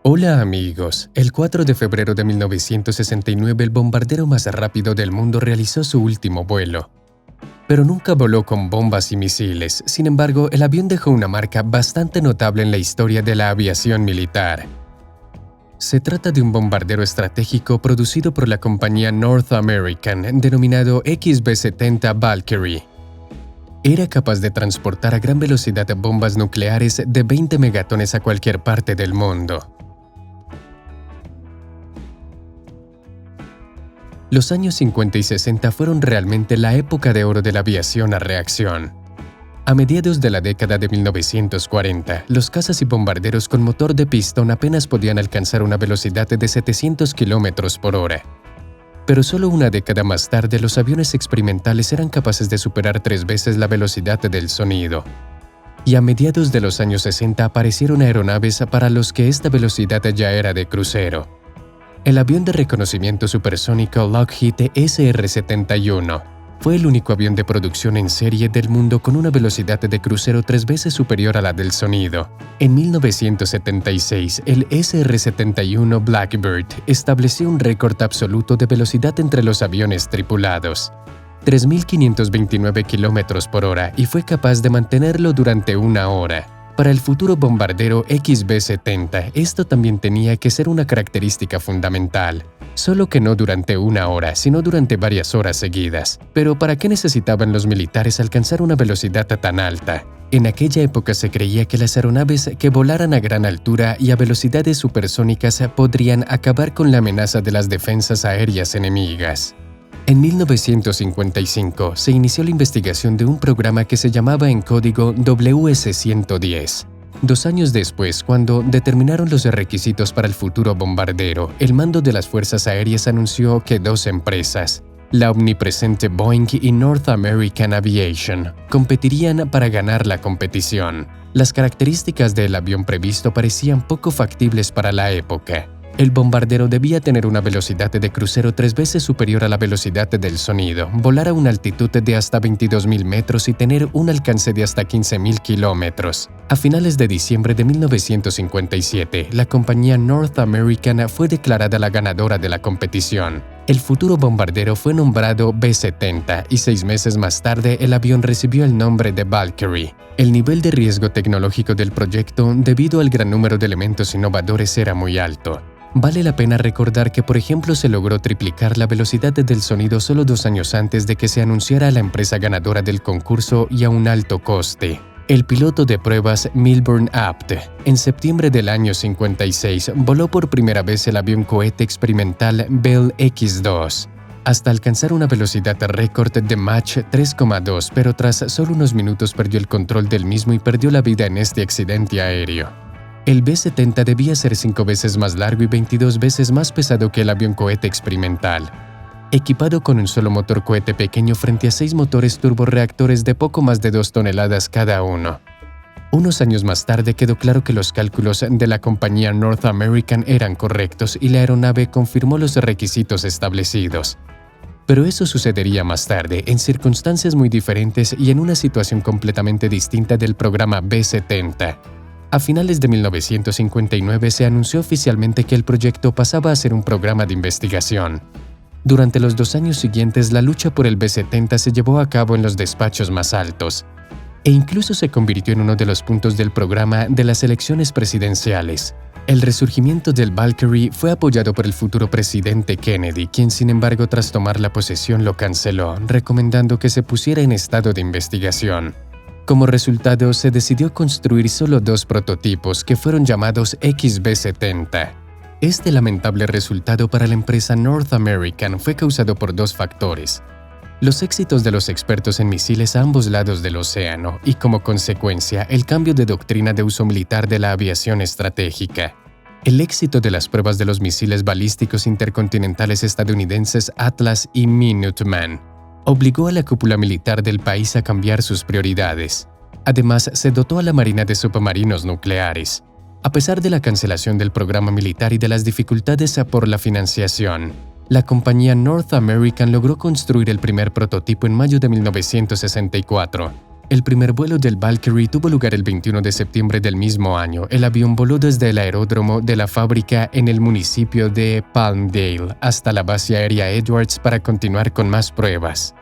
Hola amigos, el 4 de febrero de 1969 el bombardero más rápido del mundo realizó su último vuelo. Pero nunca voló con bombas y misiles, sin embargo el avión dejó una marca bastante notable en la historia de la aviación militar. Se trata de un bombardero estratégico producido por la compañía North American denominado XB-70 Valkyrie. Era capaz de transportar a gran velocidad bombas nucleares de 20 megatones a cualquier parte del mundo. Los años 50 y 60 fueron realmente la época de oro de la aviación a reacción. A mediados de la década de 1940, los cazas y bombarderos con motor de pistón apenas podían alcanzar una velocidad de 700 km por hora. Pero solo una década más tarde, los aviones experimentales eran capaces de superar 3 veces la velocidad del sonido. Y a mediados de los años 60 aparecieron aeronaves para los que esta velocidad ya era de crucero. El avión de reconocimiento supersónico Lockheed SR-71 fue el único avión de producción en serie del mundo con una velocidad de crucero 3 veces superior a la del sonido. En 1976, el SR-71 Blackbird estableció un récord absoluto de velocidad entre los aviones tripulados, 3.529 km por hora, y fue capaz de mantenerlo durante 1 hora. Para el futuro bombardero XB-70, esto también tenía que ser una característica fundamental, solo que no durante 1 hora, sino durante varias horas seguidas. Pero ¿para qué necesitaban los militares alcanzar una velocidad tan alta? En aquella época se creía que las aeronaves que volaran a gran altura y a velocidades supersónicas podrían acabar con la amenaza de las defensas aéreas enemigas. En 1955 se inició la investigación de un programa que se llamaba en código WS-110. 2 años después, cuando determinaron los requisitos para el futuro bombardero, el mando de las Fuerzas Aéreas anunció que 2 empresas, la omnipresente Boeing y North American Aviation, competirían para ganar la competición. Las características del avión previsto parecían poco factibles para la época. El bombardero debía tener una velocidad de crucero 3 veces superior a la velocidad del sonido, volar a una altitud de hasta 22.000 metros y tener un alcance de hasta 15.000 kilómetros. A finales de diciembre de 1957, la compañía North American fue declarada la ganadora de la competición. El futuro bombardero fue nombrado B-70 y 6 meses más tarde el avión recibió el nombre de Valkyrie. El nivel de riesgo tecnológico del proyecto, debido al gran número de elementos innovadores, era muy alto. Vale la pena recordar que, por ejemplo, se logró triplicar la velocidad del sonido solo 2 años antes de que se anunciara a la empresa ganadora del concurso y a un alto coste. El piloto de pruebas Milburn Abt, en septiembre del año 56, voló por primera vez el avión cohete experimental Bell X-2, hasta alcanzar una velocidad récord de Mach 3,2, pero tras solo unos minutos perdió el control del mismo y perdió la vida en este accidente aéreo. El B-70 debía ser 5 veces más largo y 22 veces más pesado que el avión cohete experimental, equipado con un solo motor cohete pequeño frente a 6 motores turborreactores de poco más de 2 toneladas cada uno. Unos años más tarde quedó claro que los cálculos de la compañía North American eran correctos y la aeronave confirmó los requisitos establecidos. Pero eso sucedería más tarde, en circunstancias muy diferentes y en una situación completamente distinta del programa B-70. A finales de 1959 se anunció oficialmente que el proyecto pasaba a ser un programa de investigación. Durante los 2 años siguientes, la lucha por el B-70 se llevó a cabo en los despachos más altos, e incluso se convirtió en uno de los puntos del programa de las elecciones presidenciales. El resurgimiento del Valkyrie fue apoyado por el futuro presidente Kennedy, quien sin embargo tras tomar la posesión lo canceló, recomendando que se pusiera en estado de investigación. Como resultado, se decidió construir solo 2 prototipos que fueron llamados XB-70. Este lamentable resultado para la empresa North American fue causado por 2 factores: los éxitos de los expertos en misiles a ambos lados del océano y, como consecuencia, el cambio de doctrina de uso militar de la aviación estratégica. El éxito de las pruebas de los misiles balísticos intercontinentales estadounidenses Atlas y Minuteman obligó a la cúpula militar del país a cambiar sus prioridades. Además, se dotó a la Marina de submarinos nucleares. A pesar de la cancelación del programa militar y de las dificultades por la financiación, la compañía North American logró construir el primer prototipo en mayo de 1964. El primer vuelo del Valkyrie tuvo lugar el 21 de septiembre del mismo año. El avión voló desde el aeródromo de la fábrica en el municipio de Palmdale hasta la base aérea Edwards para continuar con más pruebas.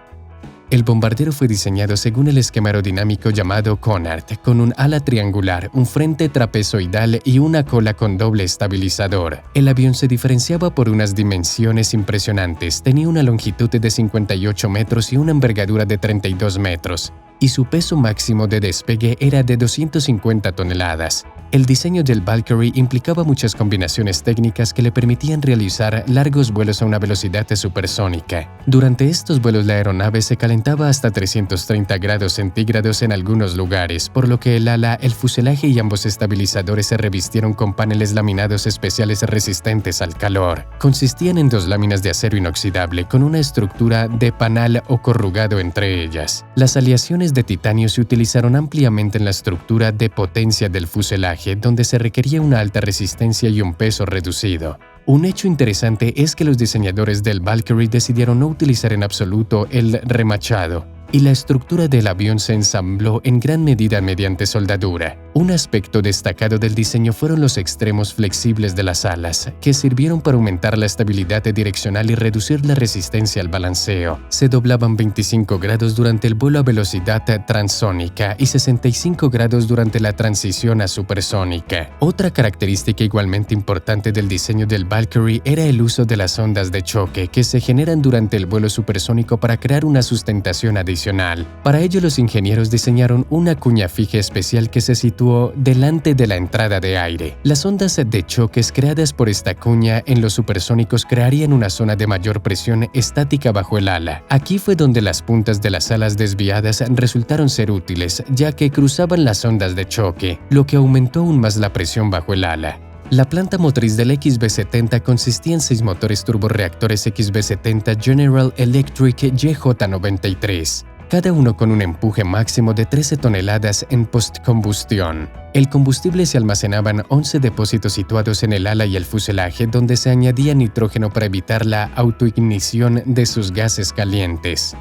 El bombardero fue diseñado según el esquema aerodinámico llamado Conard, con un ala triangular, un frente trapezoidal y una cola con doble estabilizador. El avión se diferenciaba por unas dimensiones impresionantes, tenía una longitud de 58 metros y una envergadura de 32 metros, y su peso máximo de despegue era de 250 toneladas. El diseño del Valkyrie implicaba muchas combinaciones técnicas que le permitían realizar largos vuelos a una velocidad supersónica. Durante estos vuelos la aeronave se calentaba hasta 330 grados centígrados en algunos lugares, por lo que el ala, el fuselaje y ambos estabilizadores se revistieron con paneles laminados especiales resistentes al calor. Consistían en dos láminas de acero inoxidable con una estructura de panal o corrugado entre ellas. Las aleaciones de titanio se utilizaron ampliamente en la estructura de potencia del fuselaje, donde se requería una alta resistencia y un peso reducido. Un hecho interesante es que los diseñadores del Valkyrie decidieron no utilizar en absoluto el remachado, y la estructura del avión se ensambló en gran medida mediante soldadura. Un aspecto destacado del diseño fueron los extremos flexibles de las alas, que sirvieron para aumentar la estabilidad direccional y reducir la resistencia al balanceo. Se doblaban 25 grados durante el vuelo a velocidad transónica y 65 grados durante la transición a supersónica. Otra característica igualmente importante del diseño del Valkyrie era el uso de las ondas de choque que se generan durante el vuelo supersónico para crear una sustentación adicional. Para ello, los ingenieros diseñaron una cuña fija especial que se situó delante de la entrada de aire. Las ondas de choques creadas por esta cuña en los supersónicos crearían una zona de mayor presión estática bajo el ala. Aquí fue donde las puntas de las alas desviadas resultaron ser útiles, ya que cruzaban las ondas de choque, lo que aumentó aún más la presión bajo el ala. La planta motriz del XB-70 consistía en 6 motores turborreactores XB-70 General Electric YJ-93, cada uno con un empuje máximo de 13 toneladas en postcombustión. El combustible se almacenaba en 11 depósitos situados en el ala y el fuselaje, donde se añadía nitrógeno para evitar la autoignición de sus gases calientes.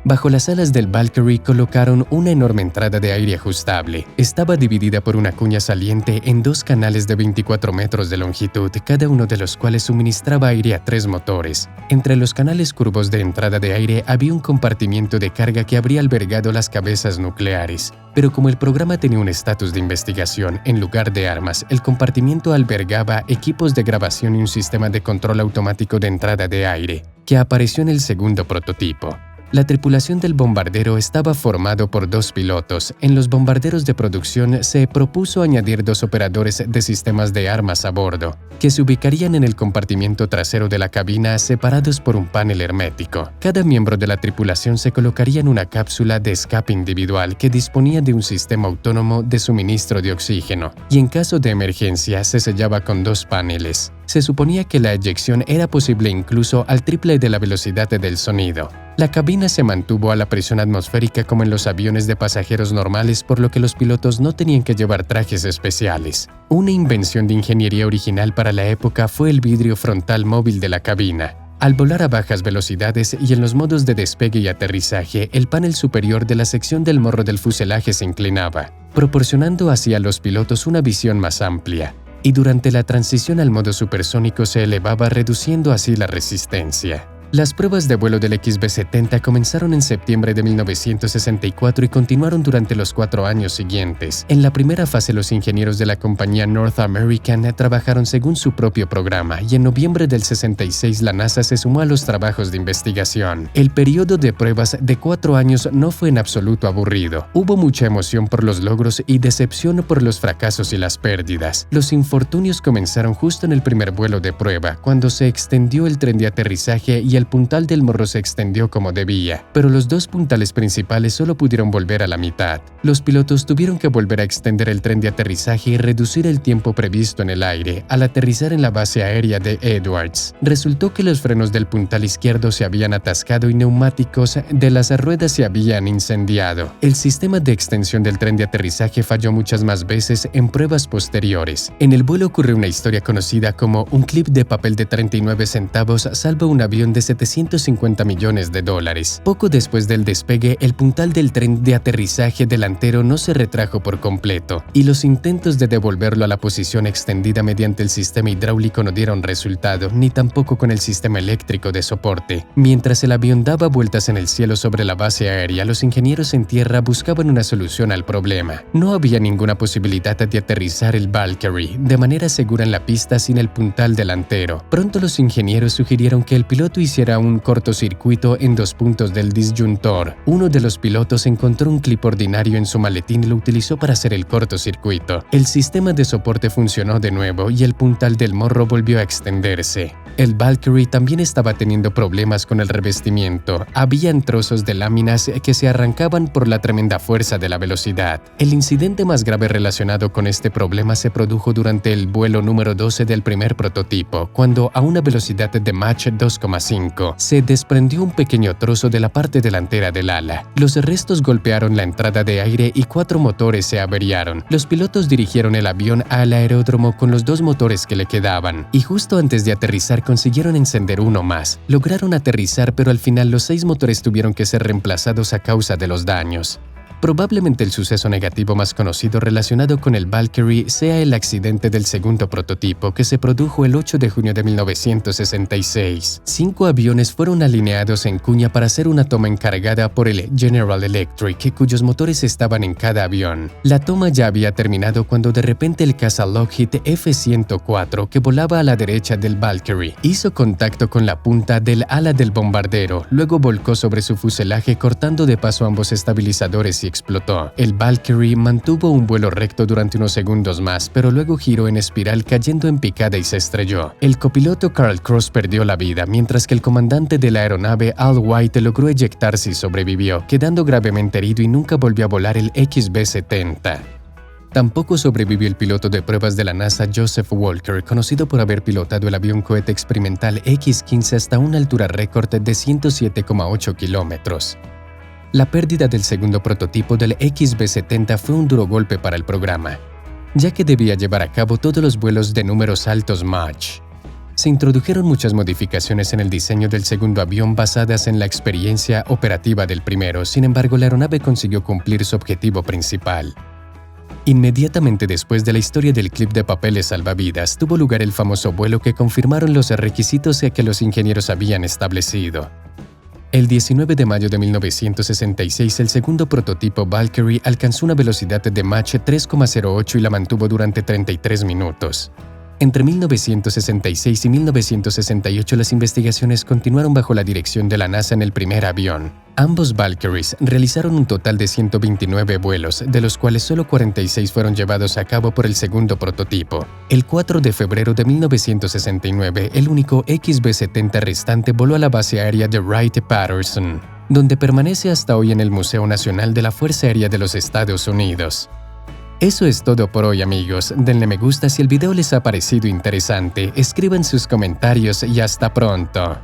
Bajo las alas del Valkyrie colocaron una enorme entrada de aire ajustable. Estaba dividida por una cuña saliente en 2 canales de 24 metros de longitud, cada uno de los cuales suministraba aire a 3 motores. Entre los canales curvos de entrada de aire había un compartimiento de carga que habría albergado las cabezas nucleares. Pero como el programa tenía un estatus de investigación en lugar de armas, el compartimiento albergaba equipos de grabación y un sistema de control automático de entrada de aire, que apareció en el segundo prototipo. La tripulación del bombardero estaba formado por 2 pilotos. En los bombarderos de producción se propuso añadir 2 operadores de sistemas de armas a bordo, que se ubicarían en el compartimiento trasero de la cabina separados por un panel hermético. Cada miembro de la tripulación se colocaría en una cápsula de escape individual que disponía de un sistema autónomo de suministro de oxígeno, y en caso de emergencia se sellaba con 2 paneles. Se suponía que la eyección era posible incluso al triple de la velocidad del sonido. La cabina se mantuvo a la presión atmosférica como en los aviones de pasajeros normales, por lo que los pilotos no tenían que llevar trajes especiales. Una invención de ingeniería original para la época fue el vidrio frontal móvil de la cabina. Al volar a bajas velocidades y en los modos de despegue y aterrizaje, el panel superior de la sección del morro del fuselaje se inclinaba, proporcionando así a los pilotos una visión más amplia, y durante la transición al modo supersónico se elevaba, reduciendo así la resistencia. Las pruebas de vuelo del XB-70 comenzaron en septiembre de 1964 y continuaron durante los 4 años siguientes. En la primera fase, los ingenieros de la compañía North American trabajaron según su propio programa, y en noviembre del 66 la NASA se sumó a los trabajos de investigación. El periodo de pruebas de 4 años no fue en absoluto aburrido. Hubo mucha emoción por los logros y decepción por los fracasos y las pérdidas. Los infortunios comenzaron justo en el primer vuelo de prueba, cuando se extendió el tren de aterrizaje y el puntal del morro se extendió como debía, pero los 2 puntales principales solo pudieron volver a la mitad. Los pilotos tuvieron que volver a extender el tren de aterrizaje y reducir el tiempo previsto en el aire al aterrizar en la base aérea de Edwards. Resultó que los frenos del puntal izquierdo se habían atascado y neumáticos de las ruedas se habían incendiado. El sistema de extensión del tren de aterrizaje falló muchas más veces en pruebas posteriores. En el vuelo ocurrió una historia conocida como un clip de papel de 39 centavos salva un avión de $750 millones. Poco después del despegue, el puntal del tren de aterrizaje delantero no se retrajo por completo, y los intentos de devolverlo a la posición extendida mediante el sistema hidráulico no dieron resultado, ni tampoco con el sistema eléctrico de soporte. Mientras el avión daba vueltas en el cielo sobre la base aérea, los ingenieros en tierra buscaban una solución al problema. No había ninguna posibilidad de aterrizar el Valkyrie de manera segura en la pista sin el puntal delantero. Pronto los ingenieros sugirieron que el piloto hiciera un cortocircuito en dos puntos del disyuntor. Uno de los pilotos encontró un clip ordinario en su maletín y lo utilizó para hacer el cortocircuito. El sistema de soporte funcionó de nuevo y el puntal del morro volvió a extenderse. El Valkyrie también estaba teniendo problemas con el revestimiento. Habían trozos de láminas que se arrancaban por la tremenda fuerza de la velocidad. El incidente más grave relacionado con este problema se produjo durante el vuelo número 12 del primer prototipo, cuando a una velocidad de Mach 2,5 se desprendió un pequeño trozo de la parte delantera del ala. Los restos golpearon la entrada de aire y 4 motores se averiaron. Los pilotos dirigieron el avión al aeródromo con los 2 motores que le quedaban, y justo antes de aterrizar consiguieron encender uno más. Lograron aterrizar, pero al final los 6 motores tuvieron que ser reemplazados a causa de los daños. Probablemente el suceso negativo más conocido relacionado con el Valkyrie sea el accidente del segundo prototipo que se produjo el 8 de junio de 1966. 5 aviones fueron alineados en cuña para hacer una toma encargada por el General Electric, cuyos motores estaban en cada avión. La toma ya había terminado cuando de repente el caza Lockheed F-104, que volaba a la derecha del Valkyrie, hizo contacto con la punta del ala del bombardero, luego volcó sobre su fuselaje cortando de paso ambos estabilizadores y explotó. El Valkyrie mantuvo un vuelo recto durante unos segundos más, pero luego giró en espiral cayendo en picada y se estrelló. El copiloto Carl Cross perdió la vida, mientras que el comandante de la aeronave Al White logró eyectarse y sobrevivió, quedando gravemente herido y nunca volvió a volar el XB-70. Tampoco sobrevivió el piloto de pruebas de la NASA Joseph Walker, conocido por haber pilotado el avión cohete experimental X-15 hasta una altura récord de 107,8 kilómetros. La pérdida del segundo prototipo del XB-70 fue un duro golpe para el programa, ya que debía llevar a cabo todos los vuelos de números altos Mach. Se introdujeron muchas modificaciones en el diseño del segundo avión basadas en la experiencia operativa del primero, sin embargo la aeronave consiguió cumplir su objetivo principal. Inmediatamente después de la historia del clip de papeles salvavidas, tuvo lugar el famoso vuelo que confirmaron los requisitos que los ingenieros habían establecido. El 19 de mayo de 1966, el segundo prototipo Valkyrie alcanzó una velocidad de Mach 3,08 y la mantuvo durante 33 minutos. Entre 1966 y 1968 las investigaciones continuaron bajo la dirección de la NASA en el primer avión. Ambos Valkyries realizaron un total de 129 vuelos, de los cuales solo 46 fueron llevados a cabo por el segundo prototipo. El 4 de febrero de 1969, el único XB-70 restante voló a la base aérea de Wright-Patterson, donde permanece hasta hoy en el Museo Nacional de la Fuerza Aérea de los Estados Unidos. Eso es todo por hoy, amigos. Denle me gusta si el video les ha parecido interesante, escriban sus comentarios y hasta pronto.